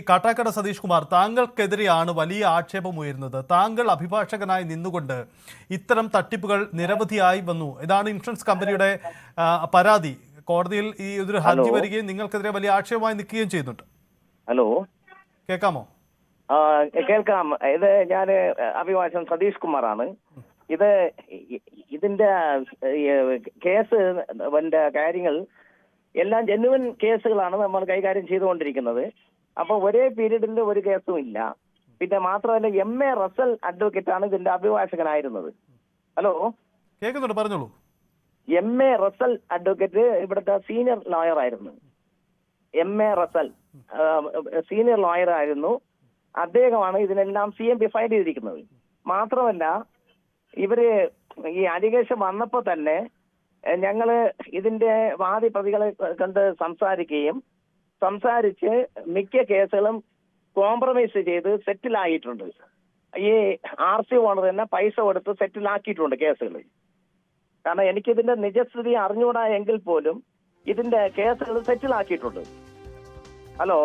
കാട്ടാക്കട സതീഷ് കുമാർ, താങ്കൾക്കെതിരെയാണ് വലിയ ആക്ഷേപം ഉയരുന്നത്. താങ്കൾ അഭിഭാഷകനായി നിന്നുകൊണ്ട് ഇത്തരം തട്ടിപ്പുകൾ നിരവധിയായി വന്നു. ഇതാണ് ഇൻഷുറൻസ് കമ്പനിയുടെ പരാതി. കോടതിയിൽ ഈ ഒരു ഹർജി വരികയും നിങ്ങൾക്കെതിരെ വലിയ ആക്ഷേപമായി നിൽക്കുകയും ചെയ്യുന്നുണ്ട്. ഹലോ, കേൾക്കാമോ? കേൾക്കാം. ഇത് ഞാൻ അഭിഭാഷകൻ സതീഷ് കുമാറാണ്. ഇതിന്റെ കേസ് കാര്യങ്ങൾ എല്ലാം ജെന്യുവൻ കേസുകളാണ് നമ്മൾ കൈകാര്യം ചെയ്തുകൊണ്ടിരിക്കുന്നത്. അപ്പൊ ഒരേ പീരീഡിൽ ഒരു കേസും ഇല്ല. പിന്നെ മാത്രമല്ല, MA റസൽ അഡ്വക്കേറ്റ് ആണ് ഇതിന്റെ അഭിഭാഷകനായിരുന്നത്. ഹലോ, കേൾക്കുന്നുണ്ട്, പറഞ്ഞോളൂ. MA റസൽ അഡ്വക്കേറ്റ് ഇവിടുത്തെ സീനിയർ ലോയർ ആയിരുന്നു. MA റസൽ സീനിയർ ലോയർ ആയിരുന്നു. അദ്ദേഹമാണ് ഇതിനെല്ലാം CMP ഫയൽ ചെയ്തിരിക്കുന്നത്. മാത്രമല്ല, ഇവര് ഈ അലിഗേഷൻ വന്നപ്പോ തന്നെ ഞങ്ങള് ഇതിന്റെ വാദി പ്രതികളെ കണ്ട് സംസാരിച്ച് മിക്ക കേസുകളും കോംപ്രമൈസ് ചെയ്ത് സെറ്റിലായിട്ടുണ്ട്. ഈ RC ഓണർ തന്നെ പൈസ കൊടുത്ത് സെറ്റിലാക്കിയിട്ടുണ്ട് കേസുകൾ. കാരണം എനിക്കിതിന്റെ നിജസ്ഥിതി അറിഞ്ഞുകൂടാ എങ്കിൽ പോലും ഇതിന്റെ കേസുകൾ സെറ്റിലാക്കിയിട്ടുണ്ട്. ഹലോ,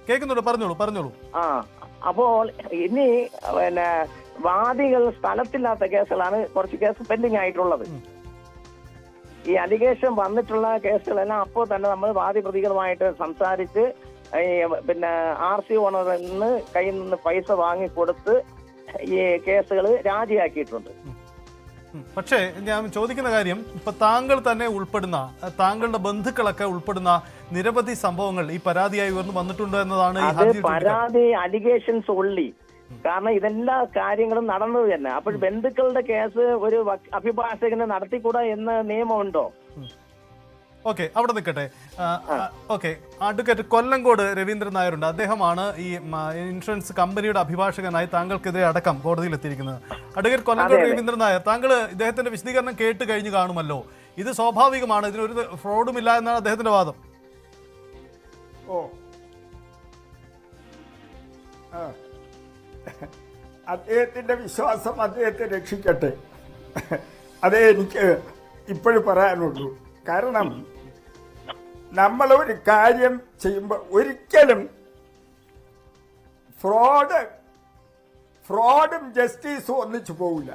കേൾക്കുന്നുണ്ട്, പറഞ്ഞോളൂ. അപ്പോൾ ഇനി പിന്നെ വാദികൾ സ്ഥലത്തില്ലാത്ത കേസുകളാണ് കുറച്ച് കേസ് പെൻഡിങ് ആയിട്ടുള്ളത്. ഈ അലിഗേഷൻ വന്നിട്ടുള്ള കേസുകളെല്ലാം അപ്പോൾ തന്നെ നമ്മൾ വാദി പ്രതികളുമായിട്ട് സംസാരിച്ച് പിന്നെ RC ഓണറിൽ നിന്ന് കയ്യിൽ നിന്ന് പൈസ വാങ്ങിക്കൊടുത്ത് ഈ കേസുകൾ രാജിയാക്കിയിട്ടുണ്ട്. പക്ഷേ ഞാൻ ചോദിക്കുന്ന കാര്യം, ഇപ്പൊ താങ്കൾ തന്നെ ഉൾപ്പെടുന്ന, താങ്കളുടെ ബന്ധുക്കളൊക്കെ ഉൾപ്പെടുന്ന നിരവധി സംഭവങ്ങൾ ഈ പരാതിയായി ഉയർന്നു വന്നിട്ടുണ്ട് എന്നതാണ് ഈ പരാതി. അലിഗേഷൻസ് ഉള്ളി. കാരണം ഇതെല്ലാ കാര്യങ്ങളും നടന്നത് തന്നെ. അപ്പോൾ ബന്ധുക്കളുടെ കേസ് ഒരു അഭിഭാഷകന് നടത്തിക്കൂടാ എന്ന നിയമമുണ്ടോ? ഓക്കെ, അവിടെ നിൽക്കട്ടെ. ഓക്കെ, അഡ്വക്കേറ്റ് കൊല്ലങ്കോട് രവീന്ദ്രൻ നായരുണ്ട്. അദ്ദേഹമാണ് ഈ ഇൻഷുറൻസ് കമ്പനിയുടെ അഭിഭാഷകനായി താങ്കൾക്കെതിരെ അടക്കം കോടതിയിൽ എത്തിയിരിക്കുന്നത്. അഡ്വക്കേറ്റ് കൊല്ലങ്കോട് രവീന്ദ്രൻ നായർ, താങ്കൾ ഇദ്ദേഹത്തിന്റെ വിശദീകരണം കേട്ട് കഴിഞ്ഞു കാണുമല്ലോ. ഇത് സ്വാഭാവികമാണ്, ഇതിനൊരു ഫ്രോഡുമില്ല എന്നാണ് അദ്ദേഹത്തിന്റെ വാദം. അദ്ദേഹത്തിന്റെ വിശ്വാസം അദ്ദേഹത്തെ രക്ഷിക്കട്ടെ. അതേ എനിക്ക് ഇപ്പോഴും പറയാനുള്ളൂ. കാരണം നമ്മളൊരു കാര്യം ചെയ്യുമ്പോൾ ഒരിക്കലും ഫ്രോഡും ജസ്റ്റിസും ഒന്നിച്ചു പോവില്ല.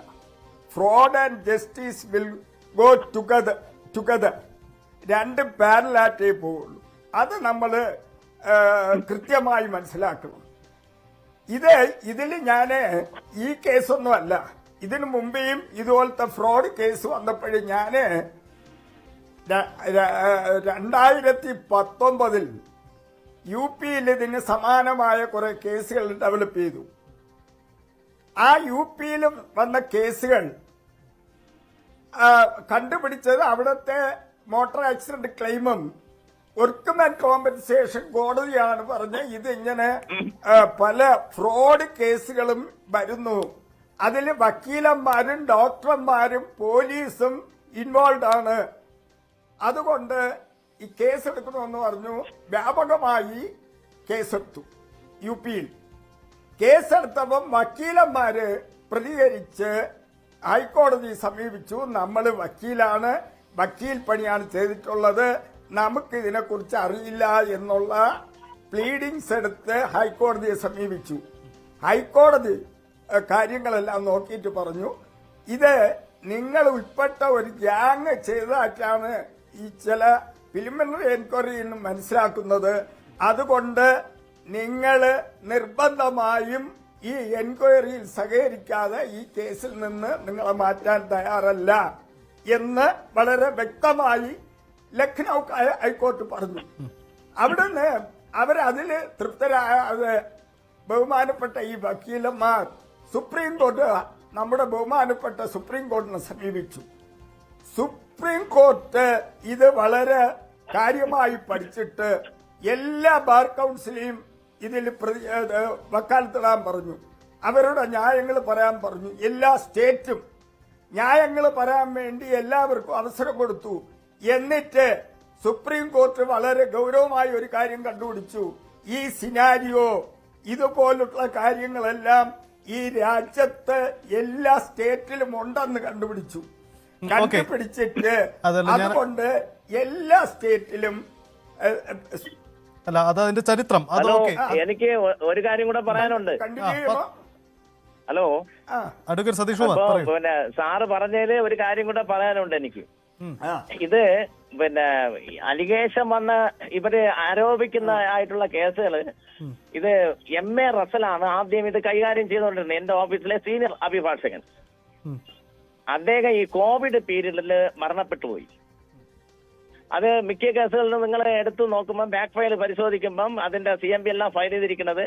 Fraud and justice will go together. രണ്ടും പാരലായിട്ടേ പോവുള്ളൂ. അത് നമ്മൾ കൃത്യമായി മനസ്സിലാക്കണം. ഇതിൽ ഞാൻ ഈ കേസൊന്നുമല്ല, ഇതിനു മുമ്പേയും ഇതുപോലത്തെ ഫ്രോഡ് കേസ് വന്നപ്പോഴും ഞാൻ 2019 UP ഇതിന് സമാനമായ കുറെ കേസുകൾ ഡെവലപ്പ് ചെയ്തു. ആ UP വന്ന കേസുകൾ കണ്ടുപിടിച്ചത് അവിടുത്തെ മോട്ടോർ ആക്സിഡന്റ് ക്ലെയിമും വർക്ക്മെൻ കോമ്പൻസേഷൻ കോടതിയാണ് പറഞ്ഞ് ഇതിങ്ങനെ പല ഫ്രോഡ് കേസുകളും വരുന്നു. അതിൽ വക്കീലന്മാരും ഡോക്ടർമാരും പോലീസും ഇൻവോൾവ് ആണ്. അതുകൊണ്ട് ഈ കേസെടുക്കണമെന്ന് പറഞ്ഞു. വ്യാപകമായി കേസെടുത്തു. UP കേസെടുത്തപ്പം വക്കീലന്മാര് പ്രതികരിച്ച് ഹൈക്കോടതി സമീപിച്ചു. നമ്മൾ വക്കീലാണ്, വക്കീൽ പണിയാണ് ചെയ്തിട്ടുള്ളത്, നമുക്ക് ഇതിനെക്കുറിച്ച് അറിയില്ല എന്നുള്ള പ്ലീഡിങ്സ് എടുത്ത് ഹൈക്കോടതിയെ സമീപിച്ചു. ഹൈക്കോടതി കാര്യങ്ങളെല്ലാം നോക്കിയിട്ട് പറഞ്ഞു, ഇത് നിങ്ങൾ ഉൾപ്പെട്ട ഒരു ഗ്യാങ് ചെയ്തതായിട്ടാണ് ഈ ചില പ്രിലിമിനറി എൻക്വയറിയിൽ നിന്ന് മനസ്സിലാക്കുന്നത്. അതുകൊണ്ട് നിങ്ങൾ നിർബന്ധമായും ഈ എൻക്വയറിയിൽ സഹകരിക്കാതെ ഈ കേസിൽ നിന്ന് നിങ്ങളെ മാറ്റാൻ തയ്യാറല്ല എന്ന് വളരെ വ്യക്തമായി ലക്നൌ ഹൈക്കോർട്ട് പറഞ്ഞു. അവിടുന്ന് അവരതിൽ തൃപ്തരായ ബഹുമാനപ്പെട്ട ഈ വക്കീലന്മാർ സുപ്രീം കോർട്ട്, നമ്മുടെ ബഹുമാനപ്പെട്ട സുപ്രീം കോർട്ടിനെ സമീപിച്ചു. സുപ്രീം കോർട്ട് ഇത് വളരെ കാര്യമായി പഠിച്ചിട്ട് എല്ലാ ബാർ കൗൺസിലെയും ഇതിൽ വക്കാലത്തിടാൻ പറഞ്ഞു. അവരുടെ ന്യായങ്ങൾ പറയാൻ പറഞ്ഞു. എല്ലാ സ്റ്റേറ്റും ന്യായങ്ങൾ പറയാൻ വേണ്ടി എല്ലാവർക്കും അവസരം കൊടുത്തു. എന്നിട്ട് സുപ്രീം കോർട്ട് വളരെ ഗൗരവമായ ഒരു കാര്യം കണ്ടുപിടിച്ചു. ഈ സിനാരിയോ, ഇതുപോലുള്ള കാര്യങ്ങളെല്ലാം ഈ രാജ്യത്ത് എല്ലാ സ്റ്റേറ്റിലും ഉണ്ടെന്ന് കണ്ടുപിടിച്ചു. കണ്ടുപിടിച്ചിട്ട് അതുകൊണ്ട് എല്ലാ സ്റ്റേറ്റിലും അല്ല അത് അതിന്റെ ചരിത്രം അത് ഹലോ, ഓക്കെ. എനിക്ക് ഒരു കാര്യം കൂടെ പറയാനുണ്ട്. കണ്ടിന്യൂ ചെയ്യുമോ? ഹലോ, ആ, അഡ്വക്കേറ്റ് സതീഷ് കുമാർ അപ്പൊ പറയൂ. പിന്നെ സാറ് പറഞ്ഞതില് ഒരു കാര്യം കൂടെ പറയാനുണ്ട് എനിക്ക്. ആ. ഇത് പിന്നെ അലിഗേഷൻ വന്ന ഇവര് ആരോപിക്കുന്ന ആയിട്ടുള്ള കേസുകള്, ഇത് MA റസലാണ് ആദ്യം ഇത് കൈകാര്യം ചെയ്തുകൊണ്ടിരുന്നത്, എന്റെ ഓഫീസിലെ സീനിയർ അഭിഭാഷകൻ. ഉം. അദ്ദേഹം ഈ കോവിഡ് പീരീഡിൽ മരണപ്പെട്ടു പോയി. അത് മിക്ക കേസുകളിലും നിങ്ങൾ എടുത്തു നോക്കുമ്പോൾ ബാക്ക് ഫയൽ പരിശോധിക്കുമ്പം അതിന്റെ CMB എല്ലാം ഫയൽ ചെയ്തിരിക്കുന്നത്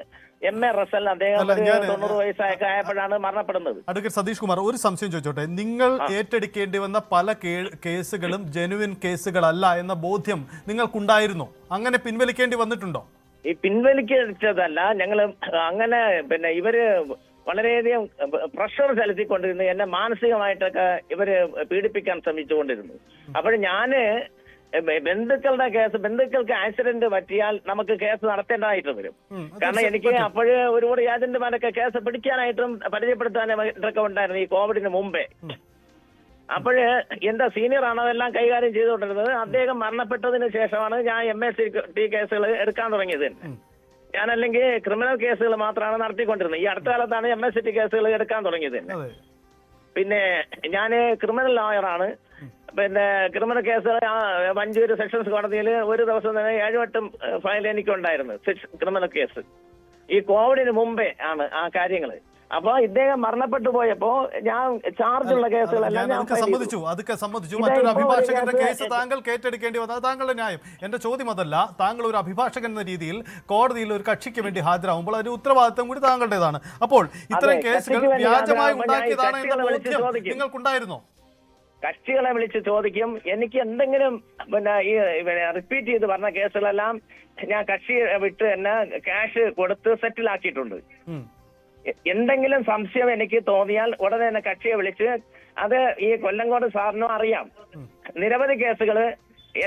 MA റസൽ അദ്ദേഹം അല്ല, ഞാൻ 90 വയസ്സൊക്കെ ആയപ്പോഴാണ് മരണപ്പെടുന്നത്. അഡ്വക്കേറ്റ് സതീഷ് കുമാർ ഒരു സംശയം ചോദിച്ചോട്ടെ. നിങ്ങൾ ഏറ്റെടുക്കേണ്ടി വന്ന പല കേസുകളും ജെനുവിൻ കേസുകളല്ല എന്ന ബോധ്യം നിങ്ങൾക്കുണ്ടായിരുന്നോ? അങ്ങനെ പിൻവലിക്കേണ്ടി വന്നിട്ടുണ്ടോ? ഈ പിൻവലിക്കതല്ല, ഞങ്ങൾ അങ്ങനെ പിന്നെ ഇവര് വളരെയധികം പ്രഷർ ചെലുത്തിക്കൊണ്ടിരുന്നു, എന്നെ മാനസികമായിട്ടൊക്കെ ഇവര് പീഡിപ്പിക്കാൻ ശ്രമിച്ചുകൊണ്ടിരുന്നു. അപ്പോൾ ഞാന് ബന്ധുക്കൾക്ക് ആക്സിഡന്റ് പറ്റിയാൽ നമുക്ക് കേസ് നടത്തേണ്ടതായിട്ട് വരും. കാരണം എനിക്ക് അപ്പോഴ് ഒരുപാട് ഏജന്റുമാരൊക്കെ കേസ് പിടിക്കാനായിട്ടും പരിചയപ്പെടുത്താനൊക്കെ ഉണ്ടായിരുന്നു ഈ കോവിഡിന് മുമ്പേ. അപ്പോഴ് എന്റെ സീനിയറാണ് അതെല്ലാം കൈകാര്യം ചെയ്തുകൊണ്ടിരുന്നത്. അദ്ദേഹം മരണപ്പെട്ടതിന് ശേഷമാണ് ഞാൻ MACT കേസുകൾ എടുക്കാൻ തുടങ്ങിയത്. ഞാനല്ലെങ്കിൽ ക്രിമിനൽ കേസുകൾ മാത്രമാണ് നടത്തിക്കൊണ്ടിരുന്നത്. ഈ അടുത്ത കാലത്താണ് MACT കേസുകൾ എടുക്കാൻ തുടങ്ങിയത്. പിന്നെ ഞാൻ ക്രിമിനൽ ലോയറാണ്. പിന്നെ ക്രിമിനൽ കേസുകൾ മഞ്ചൂർ സെഷൻസ് കോടതിയിൽ ഒരു ദിവസം തന്നെ 7-8 ഫയൽ എനിക്കുണ്ടായിരുന്നു, ക്രിമിനൽ കേസ്. ഈ കോവിഡിന് മുമ്പേ ആണ് ആ കാര്യങ്ങൾ. അപ്പൊ ഇദ്ദേഹം മരണപ്പെട്ടു പോയപ്പോ ഞാൻ ചാർജുള്ള കേസുകളെല്ലാം ഞാൻ സമ്മതിച്ചു. അതൊക്കെ സമ്മതിച്ചു. മറ്റൊരു അഭിഭാഷകന്റെ കേസ് താങ്കൾ ഏറ്റെടുക്കേണ്ടി വന്നത് താങ്കളുടെ ന്യായം. എന്റെ ചോദ്യം അതല്ല. താങ്കൾ ഒരു അഭിഭാഷകൻ എന്ന രീതിയിൽ കോടതിയിൽ ഒരു കക്ഷിക്ക് വേണ്ടി ഹാജരാകുമ്പോൾ അതിന്റെ ഉത്തരവാദിത്തം കൂടി താങ്കളുടേതാണ്. അപ്പോൾ ഇത്തരം കേസുകൾ വ്യാജമായി ഉണ്ടാക്കിയതാണ് എന്ന ബോധ്യം നിങ്ങൾക്കുണ്ടായിരുന്നോ? കക്ഷികളെ വിളിച്ച് ചോദിക്കും. എനിക്ക് എന്തെങ്കിലും പിന്നെ ഈ റിപ്പീറ്റ് ചെയ്ത് പറഞ്ഞ കേസുകളെല്ലാം ഞാൻ കക്ഷിയെ വിട്ട് തന്നെ ക്യാഷ് കൊടുത്ത് സെറ്റിൽ ആക്കിയിട്ടുണ്ട്. എന്തെങ്കിലും സംശയം എനിക്ക് തോന്നിയാൽ ഉടനെ തന്നെ കക്ഷിയെ വിളിച്ച്, അത് ഈ കൊല്ലങ്കോട് സാറിനും അറിയാം, നിരവധി കേസുകൾ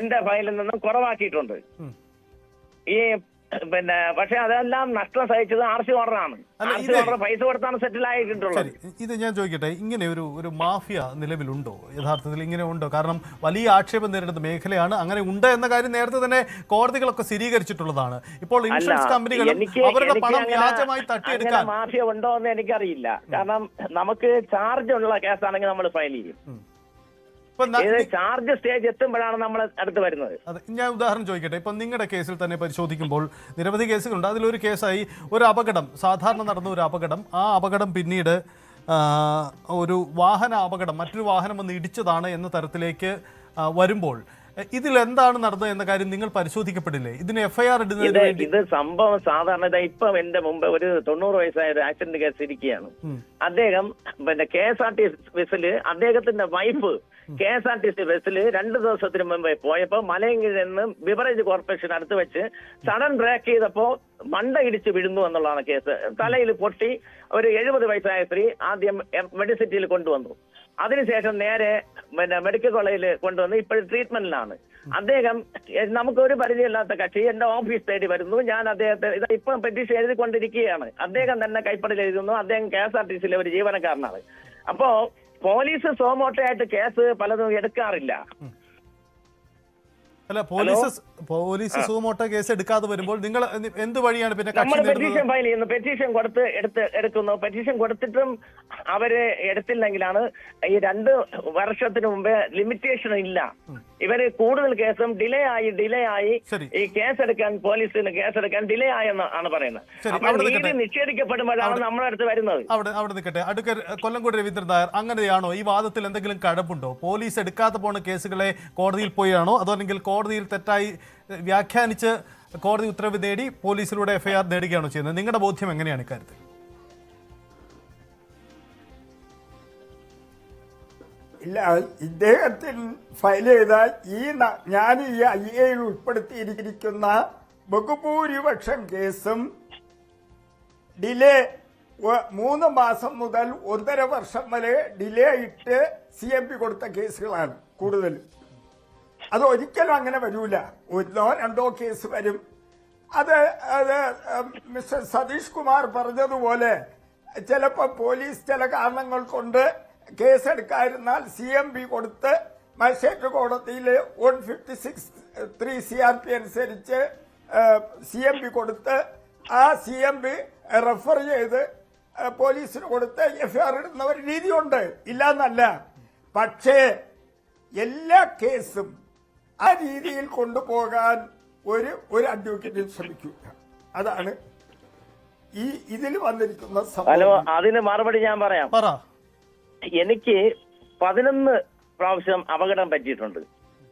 എന്റെ ഫയലിൽ നിന്നും കുറവാക്കിയിട്ടുണ്ട്. ഈ പിന്നെ പക്ഷെ അതെല്ലാം നഷ്ടം സഹിച്ചത് RC ഓർഡറാണ്. RC ഓർഡർ പൈസ കൊടുത്താണ് സെറ്റിൽ ആയിട്ടുള്ളത്. ഇത് ഞാൻ ചോദിക്കട്ടെ, ഇങ്ങനെ ഒരു മാഫിയ നിലവിലുണ്ടോ? യഥാർത്ഥത്തിൽ ഇങ്ങനെ ഉണ്ടോ? കാരണം വലിയ ആക്ഷേപം നേരിടുന്ന മേഖലയാണ്. അങ്ങനെ ഉണ്ട് എന്ന കാര്യം നേരത്തെ തന്നെ കോടതികളൊക്കെ സ്ഥിരീകരിച്ചിട്ടുള്ളതാണ്. ഇപ്പോൾ ഇൻഷുറൻസ് കമ്പനികളും അവരുടെ പണം വ്യാജമായി തട്ടിയെടുക്കാൻ മാഫിയ ഉണ്ടോ എന്ന് എനിക്കറിയില്ല. കാരണം നമുക്ക് ചാർജ് ഉള്ള കേസാണെങ്കിൽ നമ്മൾ ഫയൽ ചെയ്യും. ചാർജ് സ്റ്റേജ് എത്തുമ്പോഴാണ് നമ്മൾ അടുത്ത് വരുന്നത്. അതെ, ഞാൻ ഉദാഹരണം ചോദിക്കട്ടെ. ഇപ്പം നിങ്ങളുടെ കേസിൽ തന്നെ പരിശോധിക്കുമ്പോൾ നിരവധി കേസുകളുണ്ട്. അതിലൊരു കേസായി ഒരു അപകടം, സാധാരണ നടന്ന ഒരു അപകടം. ആ അപകടം പിന്നീട് ഒരു വാഹന അപകടം, മറ്റൊരു വാഹനം വന്ന് ഇടിച്ചതാണ് എന്ന തരത്തിലേക്ക് വരുമ്പോൾ ഇതിൽ എന്താണ് നടന്നത് എന്ന കാര്യം നിങ്ങൾ പരിശോധിക്കപ്പെടില്ലേ? ഇതിന് FIR ഇടുന്നതിന് വേണ്ടി ഇത് സംഭവം സാധാരണ ഇപ്പം എന്റെ മുമ്പ് ഒരു 90 വയസ്സായ ഒരു ആക്സിഡന്റ് കേസ് ഇരിക്കുകയാണ്. അദ്ദേഹം പിന്നെ KSRTC ബസ്സില് അദ്ദേഹത്തിന്റെ വൈഫ് KSRTC ബസ്സിൽ 2 ദിവസത്തിന് മുമ്പേ പോയപ്പോ മലയങ്കിഴിൽ നിന്ന് ബിവറേജ് കോർപ്പറേഷൻ അടുത്ത് വെച്ച് സഡൻ ബ്രേക്ക് ചെയ്തപ്പോ മണ്ട ഇടിച്ച് വീഴുന്നു എന്നുള്ളതാണ് കേസ്. തലയിൽ പൊട്ടി ഒരു 70 വയസ്സായ സ്ത്രീ ആദ്യം മെഡിസിറ്റിയിൽ കൊണ്ടുവന്നു. അതിനുശേഷം നേരെ പിന്നെ മെഡിക്കൽ കോളേജിൽ കൊണ്ടുവന്ന് ഇപ്പോഴും ട്രീറ്റ്മെന്റിലാണ്. അദ്ദേഹം നമുക്കൊരു പരിചയമില്ലാത്ത കക്ഷി എന്റെ ഓഫീസ് തേടി വരുന്നു. ഞാൻ അദ്ദേഹത്തെ ഇപ്പം പെറ്റീഷൻ എഴുതിക്കൊണ്ടിരിക്കുകയാണ്. അദ്ദേഹം തന്നെ കൈപ്പടയിൽ എഴുതുന്നു. അദ്ദേഹം KSRTCയിലെ ഒരു ജീവനക്കാരനാണ്. അപ്പോ പോലീസ് സോമോട്ടയായിട്ട് കേസ് പലതും എടുക്കാറില്ല. അല്ല, പോലീസ് സുമോട്ടോ കേസ് എടുക്കാതെ വരുമ്പോൾ നിങ്ങൾ എന്ത് വഴിയാണ് പിന്നെ നമ്മൾ പെറ്റീഷൻ ഫയൽ ചെയ്യുന്നു, പെറ്റീഷൻ എടുക്കുന്നു. പെറ്റീഷൻ കൊടുത്തിട്ടും അവര് എടുത്തില്ലെങ്കിലാണ് ഈ 2 വർഷത്തിന് മുമ്പേ ലിമിറ്റേഷൻ ഇല്ല. ഇവര് കൂടുതൽ കേസും ഡിലേ ആയി ഈ കേസെടുക്കാൻ പോലീസിന് കേസെടുക്കാൻ ഡിലേ ആയെന്നാണ് പറയുന്നത്. നീതി നിഷേധിക്കപ്പെടുമ്പോഴാണ് നമ്മുടെ അടുത്ത് വരുന്നത്. അവിടെ നിൽക്കട്ടെ. അഡ്വക്കേറ്റ് കൊല്ലങ്കോട് രവീന്ദ്രൻ നായർ, അങ്ങനെയാണോ? ഈ വാദത്തിൽ എന്തെങ്കിലും കഴമ്പുണ്ടോ? പോലീസ് എടുക്കാതെ പോണ കേസുകളെ കോടതിയിൽ പോയാണോ, അതോ അല്ലെങ്കിൽ കോടതിയിൽ തെറ്റായി വ്യാഖ്യാനിച്ച് കോടതി ഉത്തരവ് നേടി പോലീസിലൂടെ FIR നേടുകയാണോ ചെയ്യുന്നത്? നിങ്ങളുടെ ബോധ്യം എങ്ങനെയാണ് ഇക്കാര്യത്തിൽ? ഇല്ല, ഇദ്ദേഹത്തിന് ഫയൽ ചെയ്ത ഞാൻ ഈ IAയിൽ ഉൾപ്പെടുത്തിയിരിക്കുന്ന ബഹുഭൂരിപക്ഷം കേസും ഡിലേ 3 മാസം മുതൽ 1.5 വർഷം വരെ ഡിലേ ആയിട്ട് CMP കൊടുത്ത കേസുകളാണ് കൂടുതൽ. അത് ഒരിക്കലും അങ്ങനെ വരൂല. 1 or 2 കേസ് വരും. അത് മിസ്റ്റർ സതീഷ് കുമാർ പറഞ്ഞതുപോലെ ചിലപ്പോൾ പോലീസ് ചില കാരണങ്ങൾ കൊണ്ട് കേസെടുക്കാതിരുന്നാൽ CMP കൊടുത്ത് മജിസ്ട്രേറ്റ് കോടതിയിൽ 156(3) CRP അനുസരിച്ച് CMB കൊടുത്ത് ആ CMB റെഫർ ചെയ്ത് പോലീസിന് കൊടുത്ത് FIR ഇടുന്ന ഒരു രീതിയുണ്ട്, ഇല്ലാന്നല്ല. പക്ഷേ എല്ലാ കേസും ആ രീതിയിൽ കൊണ്ടുപോകാൻ ഒരു അഡ്വക്കേറ്റും ശ്രമിക്കുക. അതാണ് ഇതിൽ വന്നിരിക്കുന്ന ഹലോ, സംഭവം. അതിന് മറുപടി ഞാൻ പറയാം. പറ. എനിക്ക് 11 പ്രാവശ്യം അപകടം പറ്റിയിട്ടുണ്ട്.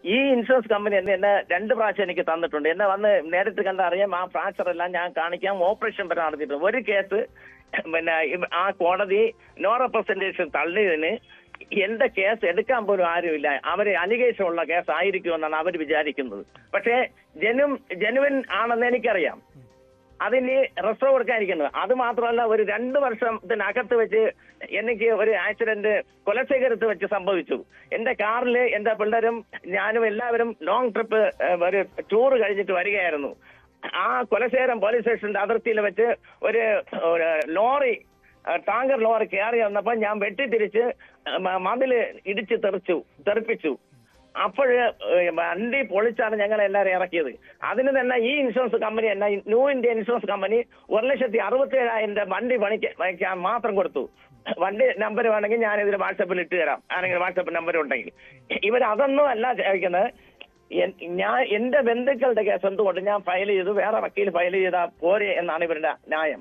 ഈ ഇൻഷുറൻസ് കമ്പനി എന്നെ 2 പ്രാവശ്യം എനിക്ക് തന്നിട്ടുണ്ട്. എന്നെ വന്ന് നേരിട്ട് കണ്ട അറിയാം. ആ ഫ്രാക്ചർ എല്ലാം ഞാൻ കാണിക്കാം. ഓപ്പറേഷൻ വരെ നടത്തിയിട്ടുണ്ട്. ഒരു കേസ് പിന്നെ ആ കോടതി നോ റെപ്രസെന്റേഷൻ തള്ളിയതിന് എന്റെ കേസ് എടുക്കാൻ പോലും ആരുമില്ല. അവര് അലിഗേഷൻ ഉള്ള കേസ് ആയിരിക്കുമെന്നാണ് അവർ വിചാരിക്കുന്നത്. പക്ഷേ ജെനുവിൻ ആണെന്ന് എനിക്കറിയാം. അതിന് റെസ്റ്റോ കൊടുക്കാതിരിക്കുന്നത്. അത് മാത്രമല്ല, ഒരു 2 വർഷത്തിനകത്ത് വെച്ച് എനിക്ക് ഒരു ആക്സിഡന്റ് കൊലശേഖരത്ത് വെച്ച് സംഭവിച്ചു. എന്റെ കാറിൽ എന്റെ പിള്ളേരും ഞാനും എല്ലാവരും ലോങ് ട്രിപ്പ് ഒരു ടൂർ കഴിഞ്ഞിട്ട് വരികയായിരുന്നു. ആ കൊലശേഖരം പോലീസ് സ്റ്റേഷന്റെ അതിർത്തിയിൽ വെച്ച് ഒരു ടാങ്കർ ലോറി കയറി വന്നപ്പോൾ ഞാൻ വെട്ടിത്തിരിച്ച് മതില് ഇടിച്ച് തെറിപ്പിച്ചു. അപ്പോഴ് വണ്ടി പൊളിച്ചാണ് ഞങ്ങൾ എല്ലാവരും ഇറക്കിയത്. അതിന് തന്നെ ഈ ഇൻഷുറൻസ് കമ്പനി തന്നെ, ന്യൂ ഇന്ത്യ ഇൻഷുറൻസ് കമ്പനി 1,67,000 വണ്ടി പണിക്കാൻ മാത്രം കൊടുത്തു. വണ്ടി നമ്പർ വേണമെങ്കിൽ ഞാൻ ഇതിൽ വാട്സാപ്പിൽ ഇട്ട് തരാം, ആരെങ്കിലും വാട്സാപ്പ് നമ്പർ ഉണ്ടെങ്കിൽ. ഇവരതൊന്നും അല്ല ചോദിക്കുന്നത്. എന്റെ ബന്ധുക്കളുടെ കേസ് എന്തുകൊണ്ട് ഞാൻ ഫയൽ ചെയ്തു, വേറെ വക്കീൽ ഫയൽ ചെയ്താൽ പോരെ എന്നാണ് ഇവരുടെ ന്യായം.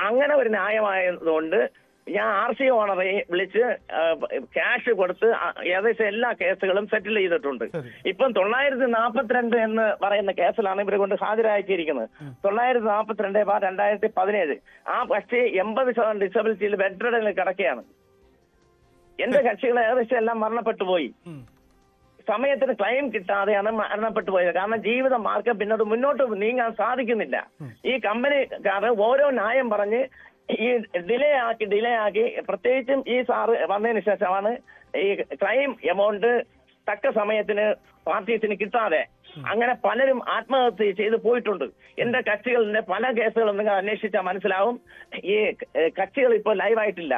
അങ്ങനെ ഒരു ന്യായമായതുകൊണ്ട് ഞാൻ RC ഓണറെ വിളിച്ച് ക്യാഷ് കൊടുത്ത് ഏകദേശം എല്ലാ കേസുകളും സെറ്റിൽ ചെയ്തിട്ടുണ്ട്. ഇപ്പം 942 എന്ന് പറയുന്ന കേസിലാണ് ഇവരെ കൊണ്ട് ഹാജരാക്കിയിരിക്കുന്നത്. 942/2017. ആ പക്ഷേ 80% ഡിസബിലിറ്റിയിൽ ബെഡ്റിഡനിൽ കിടക്കുകയാണ്. എന്റെ കക്ഷികൾ ഏകദേശം എല്ലാം മരണപ്പെട്ടു പോയി. സമയത്തിന് ക്ലെയിം കിട്ടാതെയാണ് മരണപ്പെട്ടു പോയത്. കാരണം ജീവിത മാർഗം പിന്നോട്ട് മുന്നോട്ട് നീങ്ങാൻ സാധിക്കുന്നില്ല. ഈ കമ്പനിക്കാർ ഓരോ ന്യായം പറഞ്ഞ് ഈ ഡിലേ ആക്കി പ്രത്യേകിച്ചും ഈ സാറ് വന്നതിന് ശേഷമാണ് ഈ ക്ലെയിം എമൗണ്ട് തക്ക സമയത്തിന് പാർട്ടീസിന് കിട്ടാതെ അങ്ങനെ പലരും ആത്മഹത്യ ചെയ്ത് പോയിട്ടുണ്ട്. എന്റെ കക്ഷികളുടെ പല കേസുകളും നിങ്ങൾ അന്വേഷിച്ചാൽ മനസ്സിലാവും. ഈ കക്ഷികൾ ഇപ്പോൾ ലൈവായിട്ടില്ല.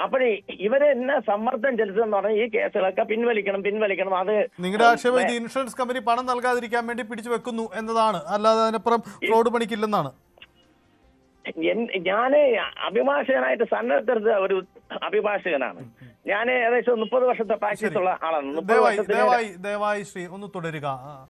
അപ്പോഴേ ഇവരെ എന്നെ സമ്മർദ്ദം ചെലുത്തുന്ന പറഞ്ഞാൽ ഈ കേസുകളൊക്കെ പിൻവലിക്കണം. അത് നിങ്ങളുടെ ആക്ഷേപം ഇത് ഇൻഷുറൻസ് കമ്പനി പണം നൽകാതിരിക്കാൻ വേണ്ടി പിടിച്ചു വെക്കുന്നു എന്നതാണ്, അല്ലാതെ അതിനപ്പുറം ഫ്രോഡ് പണിക്കില്ലെന്നാണ്. ഞാന് അഭിഭാഷകനായിട്ട് സന്നദ്ധ ഒരു അഭിഭാഷകനാണ്. ഞാൻ ഏകദേശം 30 വർഷത്തെ പ്രാക്ടീസ് ഉള്ള ആളാണ്. 30 വർഷത്തിന് ദയവായി ശ്രീ ഒന്ന് തുടരുക.